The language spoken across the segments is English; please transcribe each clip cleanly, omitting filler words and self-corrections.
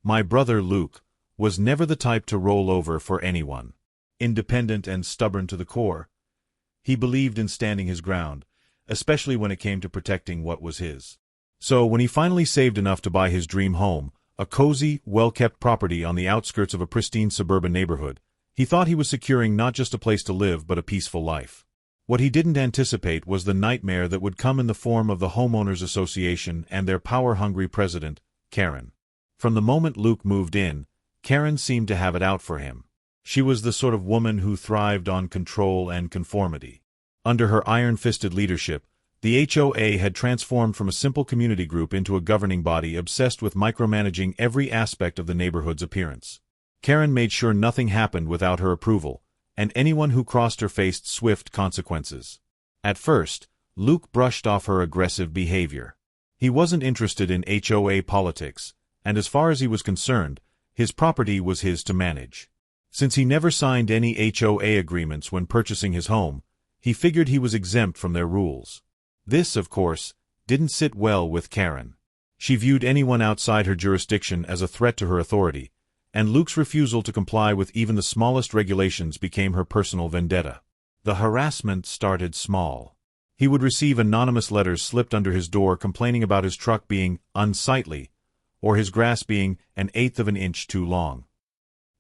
My brother Luke was never the type to roll over for anyone. Independent and stubborn to the core, he believed in standing his ground, especially when it came to protecting what was his. So when he finally saved enough to buy his dream home, a cozy, well-kept property on the outskirts of a pristine suburban neighborhood, he thought he was securing not just a place to live but a peaceful life. What he didn't anticipate was the nightmare that would come in the form of the Homeowners Association and their power-hungry president, Karen. From the moment Luke moved in, Karen seemed to have it out for him. She was the sort of woman who thrived on control and conformity. Under her iron-fisted leadership, the HOA had transformed from a simple community group into a governing body obsessed with micromanaging every aspect of the neighborhood's appearance. Karen made sure nothing happened without her approval, and anyone who crossed her faced swift consequences. At first, Luke brushed off her aggressive behavior. He wasn't interested in HOA politics, and as far as he was concerned, his property was his to manage. Since he never signed any HOA agreements when purchasing his home, he figured he was exempt from their rules. This, of course, didn't sit well with Karen. She viewed anyone outside her jurisdiction as a threat to her authority, and Luke's refusal to comply with even the smallest regulations became her personal vendetta. The harassment started small. He would receive anonymous letters slipped under his door complaining about his truck being unsightly, or his grass being an eighth of an inch too long.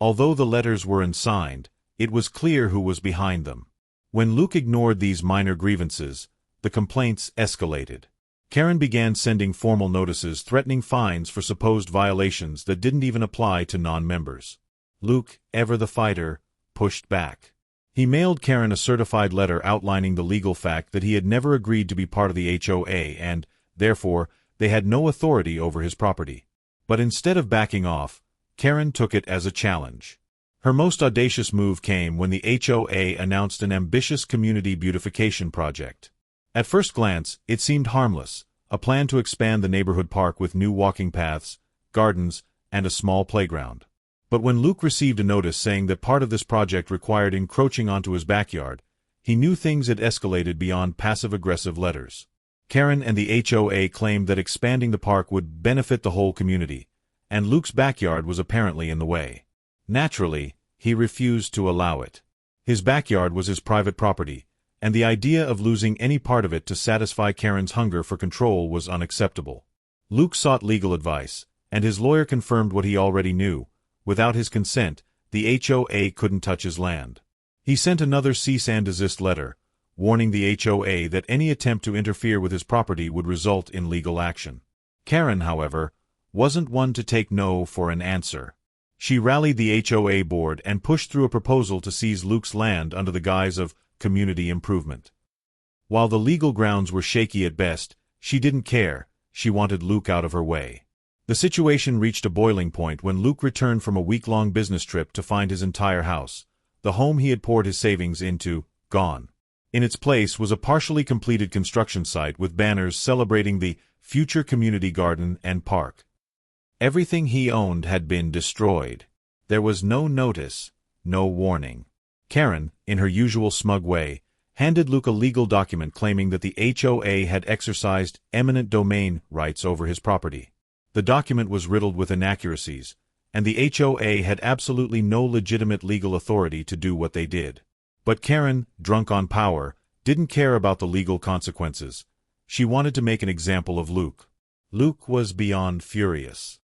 Although the letters were unsigned, it was clear who was behind them. When Luke ignored these minor grievances, the complaints escalated. Karen began sending formal notices threatening fines for supposed violations that didn't even apply to non-members. Luke, ever the fighter, pushed back. He mailed Karen a certified letter outlining the legal fact that he had never agreed to be part of the HOA and, therefore, they had no authority over his property. But instead of backing off, Karen took it as a challenge. Her most audacious move came when the HOA announced an ambitious community beautification project. At first glance, it seemed harmless, a plan to expand the neighborhood park with new walking paths, gardens, and a small playground. But when Luke received a notice saying that part of this project required encroaching onto his backyard, he knew things had escalated beyond passive-aggressive letters. Karen and the HOA claimed that expanding the park would benefit the whole community, and Luke's backyard was apparently in the way. Naturally, he refused to allow it. His backyard was his private property, and the idea of losing any part of it to satisfy Karen's hunger for control was unacceptable. Luke sought legal advice, and his lawyer confirmed what he already knew. Without his consent, the HOA couldn't touch his land. He sent another cease and desist letter, warning the HOA that any attempt to interfere with his property would result in legal action. Karen, however, wasn't one to take no for an answer. She rallied the HOA board and pushed through a proposal to seize Luke's land under the guise of community improvement. While the legal grounds were shaky at best, she didn't care. She wanted Luke out of her way. The situation reached a boiling point when Luke returned from a week-long business trip to find his entire house, the home he had poured his savings into, gone. In its place was a partially completed construction site with banners celebrating the future community garden and park. Everything he owned had been destroyed. There was no notice, no warning. Karen, in her usual smug way, handed Luke a legal document claiming that the HOA had exercised eminent domain rights over his property. The document was riddled with inaccuracies, and the HOA had absolutely no legitimate legal authority to do what they did. But Karen, drunk on power, didn't care about the legal consequences. She wanted to make an example of Luke. Luke was beyond furious.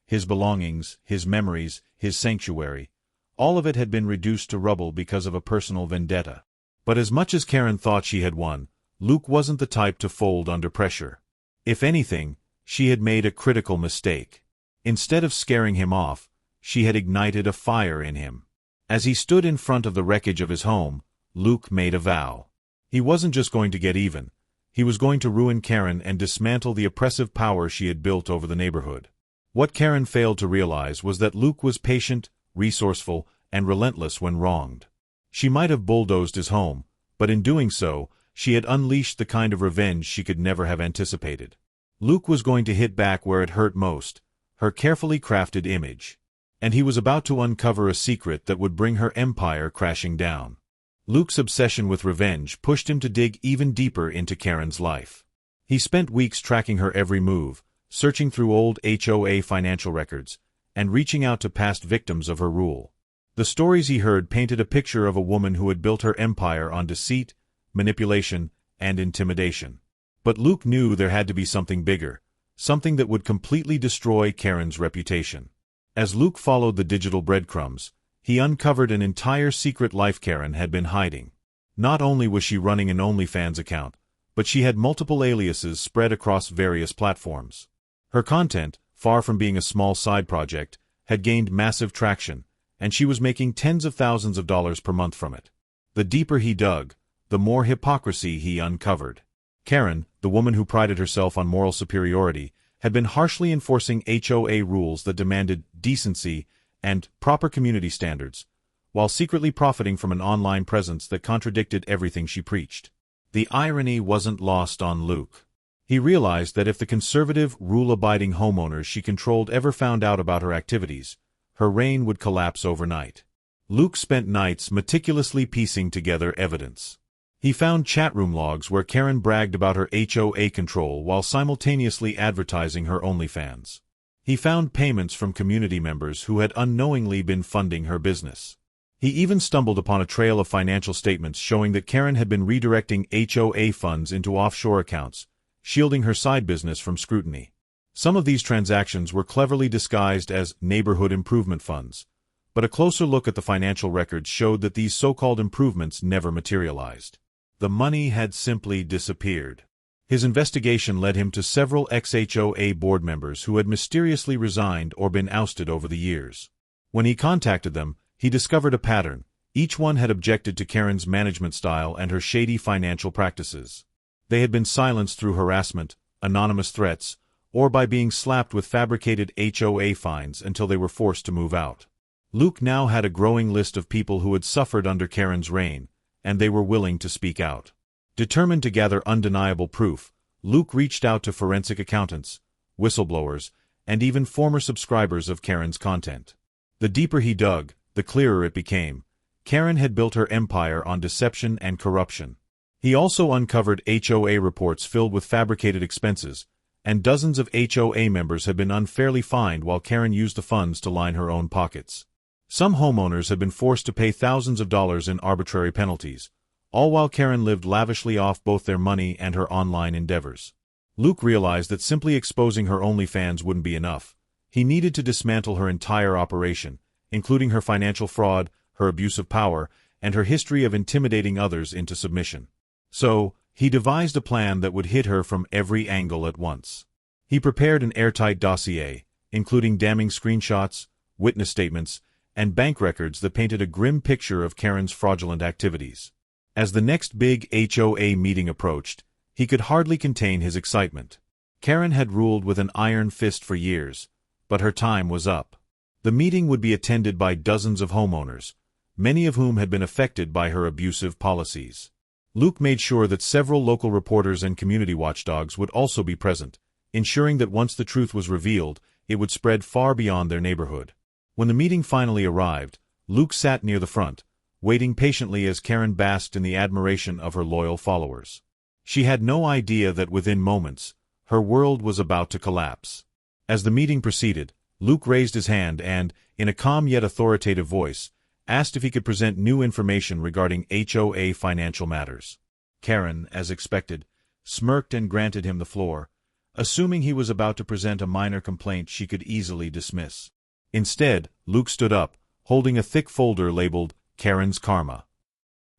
His belongings, his memories, his sanctuary, all of it had been reduced to rubble because of a personal vendetta. But as much as Karen thought she had won, Luke wasn't the type to fold under pressure. If anything, she had made a critical mistake. Instead of scaring him off, she had ignited a fire in him. As he stood in front of the wreckage of his home, Luke made a vow. He wasn't just going to get even. He was going to ruin Karen and dismantle the oppressive power she had built over the neighborhood. What Karen failed to realize was that Luke was patient, resourceful, and relentless when wronged. She might have bulldozed his home, but in doing so, she had unleashed the kind of revenge she could never have anticipated. Luke was going to hit back where it hurt most, her carefully crafted image. And he was about to uncover a secret that would bring her empire crashing down. Luke's obsession with revenge pushed him to dig even deeper into Karen's life. He spent weeks tracking her every move, searching through old HOA financial records, and reaching out to past victims of her rule. The stories he heard painted a picture of a woman who had built her empire on deceit, manipulation, and intimidation. But Luke knew there had to be something bigger, something that would completely destroy Karen's reputation. As Luke followed the digital breadcrumbs, he uncovered an entire secret life Karen had been hiding. Not only was she running an OnlyFans account, but she had multiple aliases spread across various platforms. Her content, far from being a small side project, had gained massive traction, and she was making tens of thousands of dollars per month from it. The deeper he dug, the more hypocrisy he uncovered. Karen, the woman who prided herself on moral superiority, had been harshly enforcing HOA rules that demanded decency and proper community standards, while secretly profiting from an online presence that contradicted everything she preached. The irony wasn't lost on Luke. He realized that if the conservative, rule-abiding homeowners she controlled ever found out about her activities, her reign would collapse overnight. Luke spent nights meticulously piecing together evidence. He found chatroom logs where Karen bragged about her HOA control while simultaneously advertising her OnlyFans. He found payments from community members who had unknowingly been funding her business. He even stumbled upon a trail of financial statements showing that Karen had been redirecting HOA funds into offshore accounts, shielding her side business from scrutiny. Some of these transactions were cleverly disguised as neighborhood improvement funds, but a closer look at the financial records showed that these so-called improvements never materialized. The money had simply disappeared. His investigation led him to several ex-HOA board members who had mysteriously resigned or been ousted over the years. When he contacted them, he discovered a pattern. Each one had objected to Karen's management style and her shady financial practices. They had been silenced through harassment, anonymous threats, or by being slapped with fabricated HOA fines until they were forced to move out. Luke now had a growing list of people who had suffered under Karen's reign, and they were willing to speak out. Determined to gather undeniable proof, Luke reached out to forensic accountants, whistleblowers, and even former subscribers of Karen's content. The deeper he dug, the clearer it became. Karen had built her empire on deception and corruption. He also uncovered HOA reports filled with fabricated expenses, and dozens of HOA members had been unfairly fined while Karen used the funds to line her own pockets. Some homeowners had been forced to pay thousands of dollars in arbitrary penalties, all while Karen lived lavishly off both their money and her online endeavors. Luke realized that simply exposing her OnlyFans wouldn't be enough. He needed to dismantle her entire operation, including her financial fraud, her abuse of power, and her history of intimidating others into submission. So, he devised a plan that would hit her from every angle at once. He prepared an airtight dossier, including damning screenshots, witness statements, and bank records that painted a grim picture of Karen's fraudulent activities. As the next big HOA meeting approached, he could hardly contain his excitement. Karen had ruled with an iron fist for years, but her time was up. The meeting would be attended by dozens of homeowners, many of whom had been affected by her abusive policies. Luke made sure that several local reporters and community watchdogs would also be present, ensuring that once the truth was revealed, it would spread far beyond their neighborhood. When the meeting finally arrived, Luke sat near the front, waiting patiently as Karen basked in the admiration of her loyal followers. She had no idea that within moments, her world was about to collapse. As the meeting proceeded, Luke raised his hand and, in a calm yet authoritative voice, asked if he could present new information regarding HOA financial matters. Karen, as expected, smirked and granted him the floor, assuming he was about to present a minor complaint she could easily dismiss. Instead, Luke stood up, holding a thick folder labeled Karen's Karma.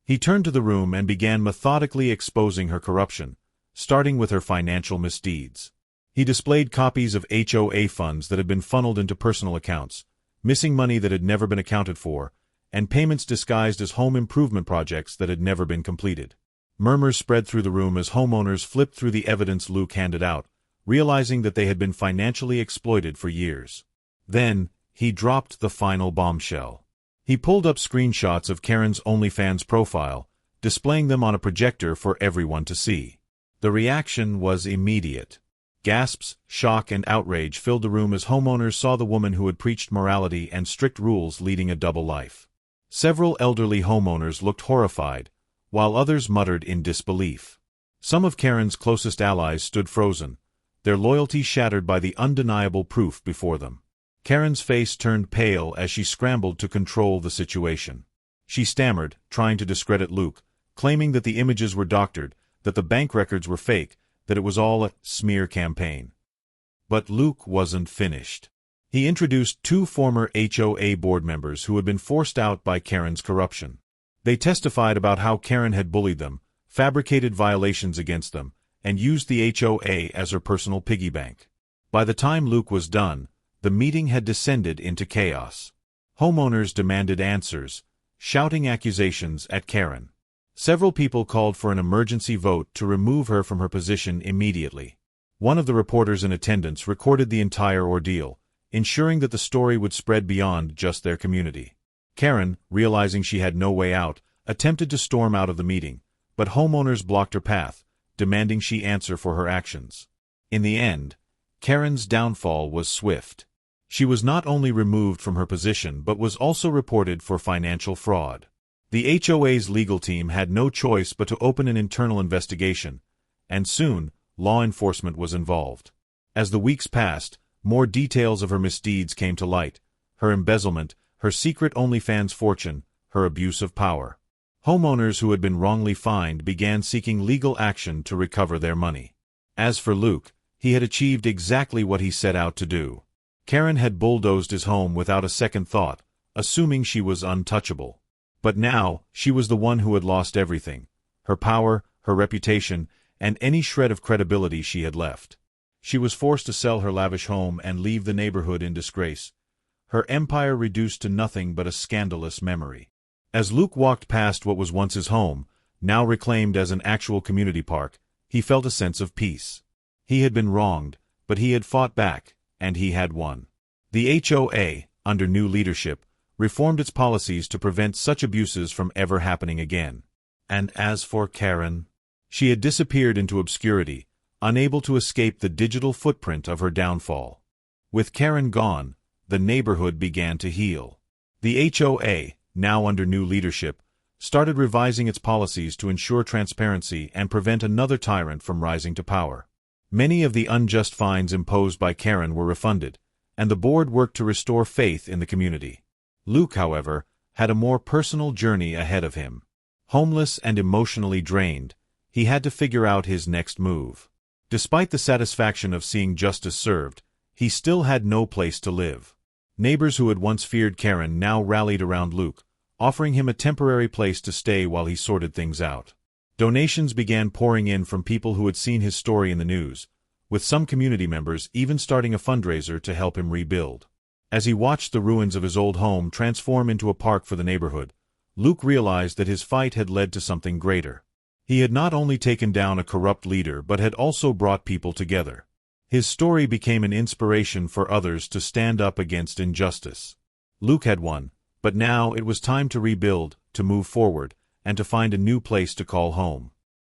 He turned to the room and began methodically exposing her corruption, starting with her financial misdeeds. He displayed copies of HOA funds that had been funneled into personal accounts, missing money that had never been accounted for, and payments disguised as home improvement projects that had never been completed. Murmurs spread through the room as homeowners flipped through the evidence Luke handed out, realizing that they had been financially exploited for years. Then, he dropped the final bombshell. He pulled up screenshots of Karen's OnlyFans profile, displaying them on a projector for everyone to see. The reaction was immediate. Gasps, shock, and outrage filled the room as homeowners saw the woman who had preached morality and strict rules leading a double life. Several elderly homeowners looked horrified, while others muttered in disbelief. Some of Karen's closest allies stood frozen, their loyalty shattered by the undeniable proof before them. Karen's face turned pale as she scrambled to control the situation. She stammered, trying to discredit Luke, claiming that the images were doctored, that the bank records were fake, that it was all a smear campaign. But Luke wasn't finished. He introduced 2 former HOA board members who had been forced out by Karen's corruption. They testified about how Karen had bullied them, fabricated violations against them, and used the HOA as her personal piggy bank. By the time Luke was done, the meeting had descended into chaos. Homeowners demanded answers, shouting accusations at Karen. Several people called for an emergency vote to remove her from her position immediately. One of the reporters in attendance recorded the entire ordeal, ensuring that the story would spread beyond just their community. Karen, realizing she had no way out, attempted to storm out of the meeting, but homeowners blocked her path, demanding she answer for her actions. In the end, Karen's downfall was swift. She was not only removed from her position but was also reported for financial fraud. The HOA's legal team had no choice but to open an internal investigation, and soon, law enforcement was involved. As the weeks passed, more details of her misdeeds came to light: her embezzlement, her secret OnlyFans fortune, her abuse of power. Homeowners who had been wrongly fined began seeking legal action to recover their money. As for Luke, he had achieved exactly what he set out to do. Karen had bulldozed his home without a second thought, assuming she was untouchable. But now, she was the one who had lost everything: her power, her reputation, and any shred of credibility she had left. She was forced to sell her lavish home and leave the neighborhood in disgrace, her empire reduced to nothing but a scandalous memory. As Luke walked past what was once his home, now reclaimed as an actual community park, he felt a sense of peace. He had been wronged, but he had fought back, and he had won. The HOA, under new leadership, reformed its policies to prevent such abuses from ever happening again. And as for Karen, she had disappeared into obscurity, unable to escape the digital footprint of her downfall. With Karen gone, the neighborhood began to heal. The HOA, now under new leadership, started revising its policies to ensure transparency and prevent another tyrant from rising to power. Many of the unjust fines imposed by Karen were refunded, and the board worked to restore faith in the community. Luke, however, had a more personal journey ahead of him. Homeless and emotionally drained, he had to figure out his next move. Despite the satisfaction of seeing justice served, he still had no place to live. Neighbors who had once feared Karen now rallied around Luke, offering him a temporary place to stay while he sorted things out. Donations began pouring in from people who had seen his story in the news, with some community members even starting a fundraiser to help him rebuild. As he watched the ruins of his old home transform into a park for the neighborhood, Luke realized that his fight had led to something greater. He had not only taken down a corrupt leader but had also brought people together. His story became an inspiration for others to stand up against injustice. Luke had won, but now it was time to rebuild, to move forward, and to find a new place to call home.